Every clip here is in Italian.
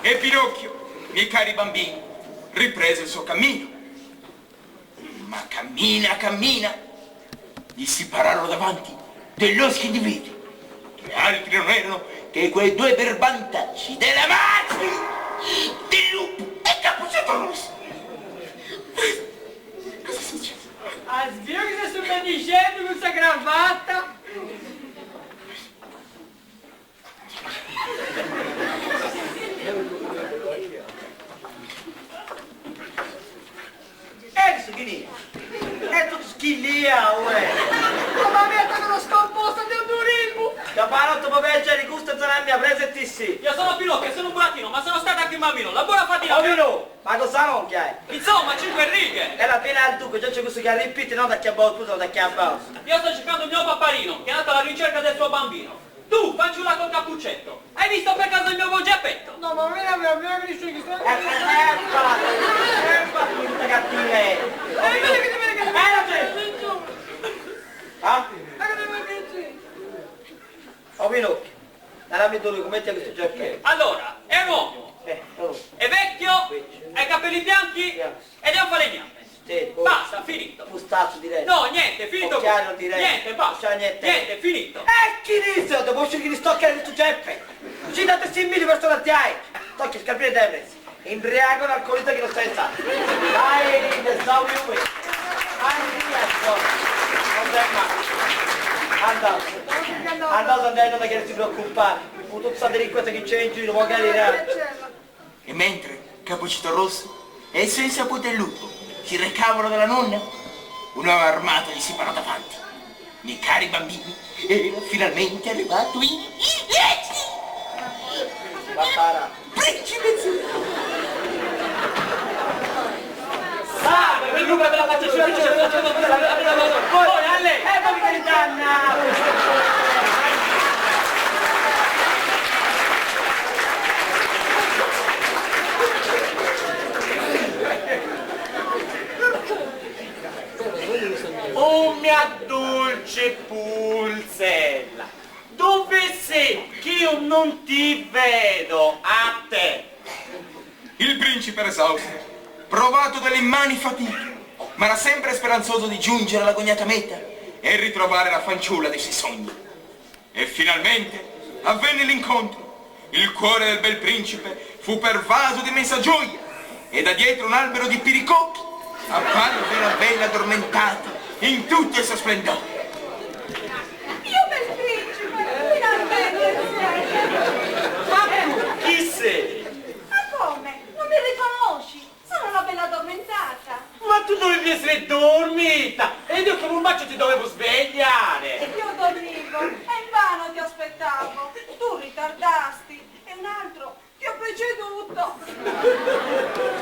E Pinocchio, miei cari bambini, riprese il suo cammino. Ma cammina, gli si pararono davanti dell'oschi individui, che altri non erano che quei due berbantacci della madre del lupo e Cappuccetto Rosso. Cosa succede? Ah, zio che si sta dicendo con questa cravatta? Eccolo lì! È tutto schillia, uè! Ma mi ha dato lo scomposto di un turismo! Capanotto, poveggio, di gusto zona mia, presenti sì! Io sono Pinocchio, sono un burattino, ma sono stato anche un bambino. La buona fatina. Ovino, ma cosa non che hai? Insomma, 5 righe. È la pena al duco, già c'è questo che ha ripete, non da chi ha battuto, da chi ha basso. Io sto cercando il mio papparino, che è andato alla ricerca del suo bambino. Tu, fanciulla col cappuccetto, hai visto per caso il mio geppetto? No, ma me la mia che dice che sta... Questa cattiveria! Ah? Ovino, dammi tu, come ti ha questo giacchetto? Allora, è un uomo, è vecchio, ha i capelli bianchi ed è un falegname. Basta, finito. Fustazzo direi. No, niente, finito. Occhiaio direi. Niente, basta. Niente, finito. Chi dice? Dopo uscire di stoccare questo Geppe. Ci date 6.000 persone a hai. Tocchi scarpine Debres. Imbriaco un alcolista che lo stessa. Dai, ride, stavo io qui. Andate, non che si preoccupare. Un tuzzo di delinquente che c'è in giro, magari E mentre Cappuccetto Rosso e il suo insaputo lupo si recavano dalla nonna, un uomo armato gli si parò davanti. Miei cari bambini, era finalmente arrivato il principe azzurro. Salve, per luca della faccia poi a lei. Che dannato! Oh mia dolce pulzella, dove sei che io non ti vedo a te? Il principe era esausto, provato dalle immani fatiche, ma era sempre speranzoso di giungere all'agognata meta e ritrovare la fanciulla dei suoi sogni. E finalmente avvenne l'incontro. Il cuore del bel principe fu pervaso di immensa gioia e da dietro un albero di piricocchi apparve la bella addormentata in tutto il suo splendore. Io bel principe, finalmente sei! Ma tu chi sei? Ma come? Non mi riconosci? Sono una bella addormentata. Ma tu dovevi essere dormita ed io con un bacio ti dovevo svegliare. Io dormivo e invano ti aspettavo. Tu ritardasti e un altro ti ho preceduto.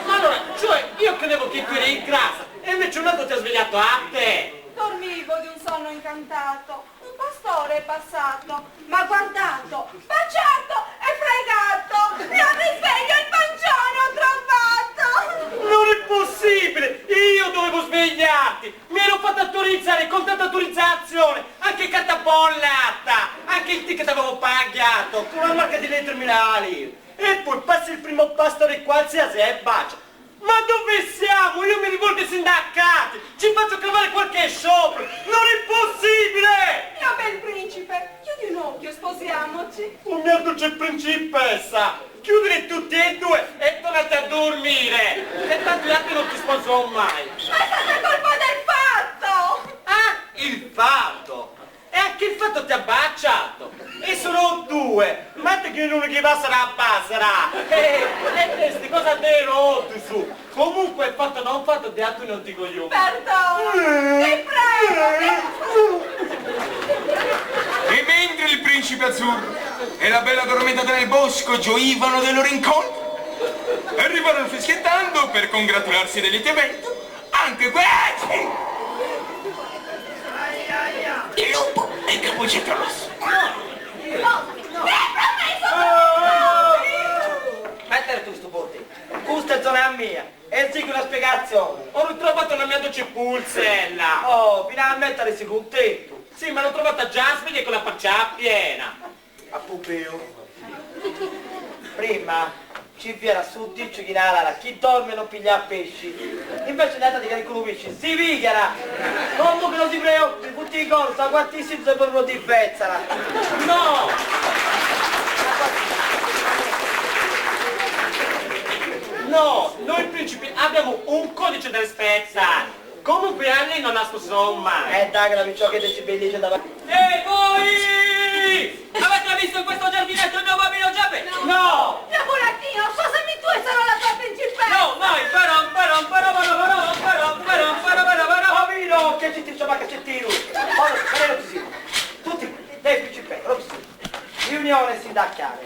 Allora, cioè, io credevo che tu eri in casa e invece un altro ti ha svegliato a te. Dormivo di un sonno incantato. Un pastore è passato, m'ha guardato, baciato e fregato. Io mi sveglio il pancione ho trovato. Non è possibile! Io dovevo svegliarti! Mi ero fatta autorizzare con tanta autorizzazione! Anche carta bollata! Anche il ticket avevo pagato! Con una marca di lei 3.000 lire! E poi passa il primo pastore qualsiasi e bacia! Ma dove siamo? Io mi rivolgo ai sindacati! Ci faccio clavare qualche sciopero! Non è possibile! Mio bel principe, chiudi un occhio, sposiamoci. Oh mia dolce principessa! Chiudere tutti e due e tornate a dormire! E tanto gli altri non ti sposerò mai! Ma è stata colpa del fatto! Ah, il fatto! E anche il fatto ti ha baciato! E sono due! Ma te che uno che va sarà passera! E questi cosa te rotti su! Comunque fatto non fatto di altri non ti coglioni! Perdono! Ti prego! E mentre il principe azzurro e la bella addormentata nel bosco gioivano del loro incontro, arrivarono fischiettando per congratularsi del liete evento anche questi! Il lupo e il Cappuccetto Rosso. Mettere tu sto botte. Questa è zona mia. E sì che una spiegazione. Ho ritrovato una mia dolce pulsella! Oh, finalmente eri contento. Sì, ma l'ho trovata già sveglia con la faccia piena! A pupeo. Prima ci viene su dice che nala, chi dorme non piglia pesci. Invece è andata di che con pesci, si vigara. Comunque non si preoccupi, tutti i gol, sta guartissimo se per di pezzala. No! No, noi principi abbiamo un codice da rispettare. Comunque anni non ha somma. Dai che la vinccio che ci bellizia davanti. E voi? Avete visto in questo giardinetto il mio bambino Giappe? No! Mio burattino, sposami tu e sarò la tua principessa! No, vai, Bambino, che ci ti insomma che ci tiro. Ora, non ci si. Tutti, dei principessi, non ci si. Riunione sindacale.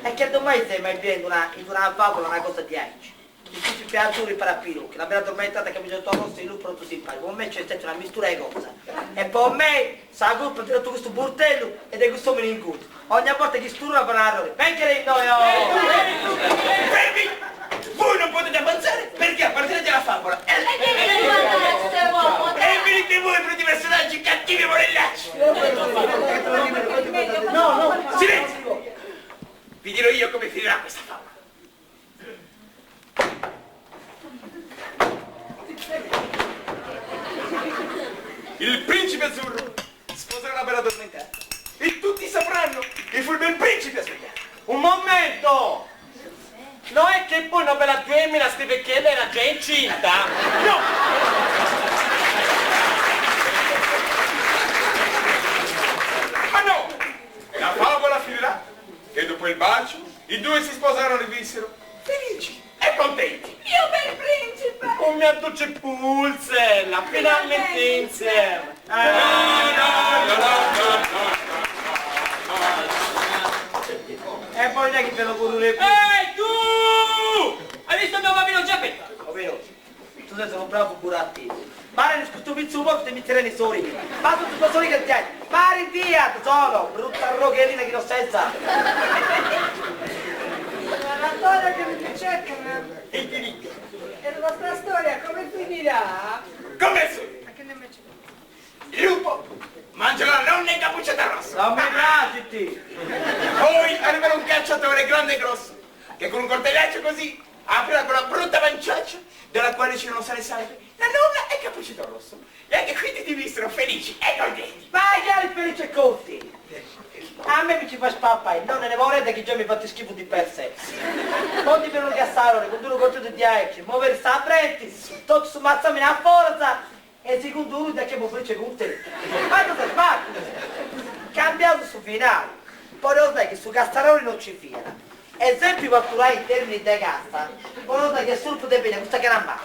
E che domani sei mai viendo in una favola una cosa di age. I principi azzurri per Pirucchi, la bella addormentata che mi ha detto rosso e il lupo pronto simpatico. Con me c'è stata una mistura di cosa. E poi me, sa gruppo, ho tirato questo burtello ed è questo menincuto. Ogni volta che sturra per una roba. Ben che lei noi Fermi! Voi non potete avanzare perché appartenete alla favola. E che devi guardare questo uomo? E venite voi per i personaggi cattivi e morellacci. No, Silenzio! Vi dirò io come finirà questa favola. Il principe azzurro sposerà la bella addormentata e tutti sapranno che fu il bel principe a svegliare. un momento! Non è che poi una bella femmina scrive che lei era già incinta? No! Ma no! La favola finirà e dopo il bacio i due si sposarono e vissero felici e contenti. Mio bel principe! Con mia dolce pulzella, finalmente insieme! E poi neanche te lo pure Ehi tu! Hai visto il mio bambino Giappetto? Ovvero, tu sei un bravo burattino. Pare di questo pizzo un po' che ti metterei nei soli. Ma tutti i tuoi soli che ti hai. Pari via, tesoro! Brutta roghellina che non senza. La storia che mi cerca Il diritto. e la nostra storia come finirà? Come su? Il lupo mangia la nonna incappucciata rossa. Non mi piaci! Poi arriverà un cacciatore grande e grosso che con un coltellaccio così aprirà quella brutta panciaccia dalla quale ci non sale salve la nonna e Cappuccino Rosso. E anche quindi ti vissero felici e contenti. Vai, chiari felici e conti! A me mi ci fa spappa e non ne vorrete che già mi fate schifo di per sé. Non ti vedono cassare, con due conto di 10, muovere sabretti, tutto su mazzami a forza e secondo lui da che può fare con te. Ma cosa sbagli? Cambiato su finale. Poi lo sai che su Cassaroli non ci fiera. Esempio fatturare in termini di cassa, poi lo sai che sul potete vedere questa garammara,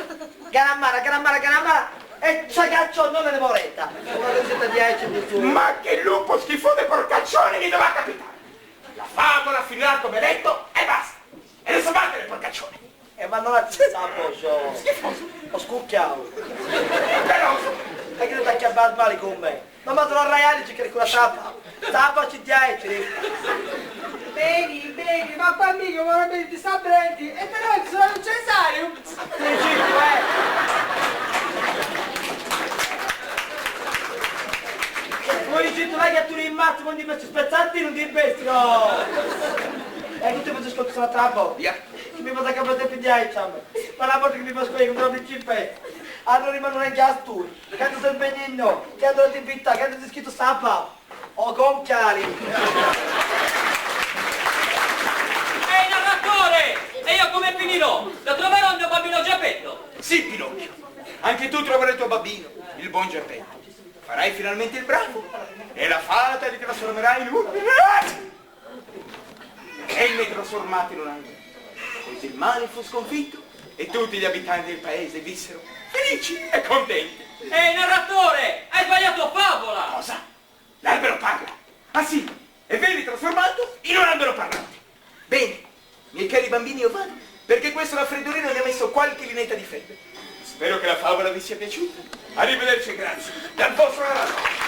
e c'è caccio non ne vorretta. Una rosetta di 10 di su. Ma che lupo schifone porcaccione mi doveva capitare. La favola finirà come detto e basta. E adesso vattene porcaccione. Ma non la sapo, Schifoso. ho scucchiato. Peloso. E che non ti acchiappare male con me? Ma sono reali che con la sappa. Sappa ci 10. Beni, ma qua mica vorrei bene di sabrenti e però ci sono un cesario. Poi tu vai che tu rimasti quando ti metti spezzati non ti investi, no! E tutti mi ascolti sulla trappola. Via. Che mi fate capire più di 10, ma la volta che mi fa scoprire che mi ci pezzi. Allora rimangono anche a studi. Che tu sei benigno, che tu ti invita, che tu ti scritto sappa. O con chiari. Ehi narratore! E io come finirò? Lo troverò il mio bambino Giappetto? Sì, Pinocchio. Anche tu troverai il tuo bambino, il buon Geppetto. Farai finalmente il bravo e la fata ti trasformerà in un... E mi trasformati in un angelo. Così il male fu sconfitto e tutti gli abitanti del paese vissero felici e contenti. Ehi narratore! Hai sbagliato favola! Cosa? L'albero parla. Ah sì, e vedi trasformato in un albero parlante. Bene, miei cari bambini, io vado, perché questo raffreddolino mi ha messo qualche linetta di febbre. Spero che la favola vi sia piaciuta. Arrivederci e grazie. Dal vostro narratore.